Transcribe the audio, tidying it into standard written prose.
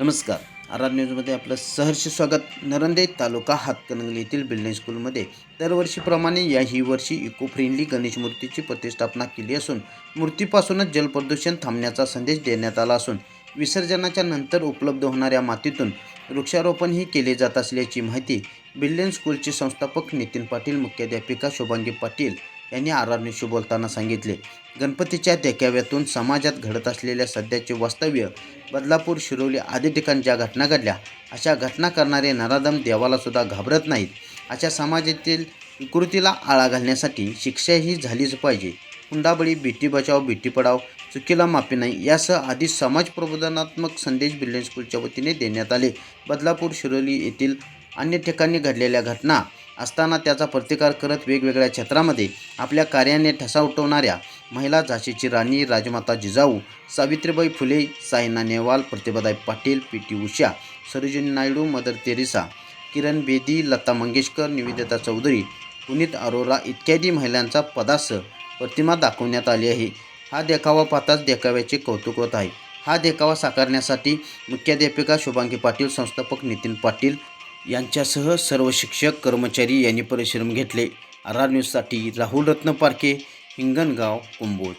नमस्कार. आर न्यूजमध्ये आपलं सहर्ष स्वागत. नरंदे तालुका हातकणंगले येथील बिल्डिंग स्कूलमध्ये दरवर्षीप्रमाणे याही वर्षी इको फ्रेंडली गणेश मूर्तीची प्रतिष्ठापना केली असून मूर्तीपासूनच जलप्रदूषण थांबण्याचा संदेश देण्यात आला असून विसर्जनाच्या नंतर उपलब्ध होणाऱ्या मातीतून वृक्षारोपणही केले जात असल्याची माहिती बिल्डिंग स्कूलचे संस्थापक नितीन पाटील, मुख्याध्यापिका शुभांगी पाटील यांनी आर न्यूजशी बोलताना सांगितले. गणपतीच्या देखाव्यातून समाजात घडत असलेल्या सध्याचे वास्तव्य, बदलापूर, शिरोली आदी ठिकाणी ज्या घटना घडल्या, अशा घटना करणारे नराधम देवाला सुद्धा घाबरत नाहीत. अशा समाजातील विकृतीला आळा घालण्यासाठी शिक्षाही झालीच पाहिजे. हुंडाबळी, बेटी बचाव बेटी पढाव, चुकीला माफी नाही यासह आदी समाज प्रबोधनात्मक संदेश बिल्डिंग स्कूलच्या वतीने देण्यात आले. बदलापूर, शिरोली येथील अन्य ठिकाणी घडलेल्या घटना असताना त्याचा प्रतिकार करत वेगवेगळ्या क्षेत्रामध्ये आपल्या कार्याने ठसा उठवणाऱ्या महिला झाशीची राणी, Rajmata Jijau, Savitribai Phule, Saina Nehwal, Pratibhatai Patil, P T. Usha, Sarojini Naidu, Mother Teresa, Kiran Bedi, Lata Mangeshkar, Nivedita Chaudhary, Puneet Arora इत्यादी महिलांचा पदासह प्रतिमा दाखवण्यात आली आहे. हा देखावा पाहताच देखाव्याचे कौतुक होत आहे. हा देखावा साकारण्यासाठी मुख्याध्यापिका शुभांगी पाटील, संस्थापक नितीन पाटील यांच्यासह सर्व शिक्षक, कर्मचारी यांनी परिश्रम घेतले. आर न्यूजसाठी राहुल रत्न पारखे, हिंगणगाव, कुंभोज.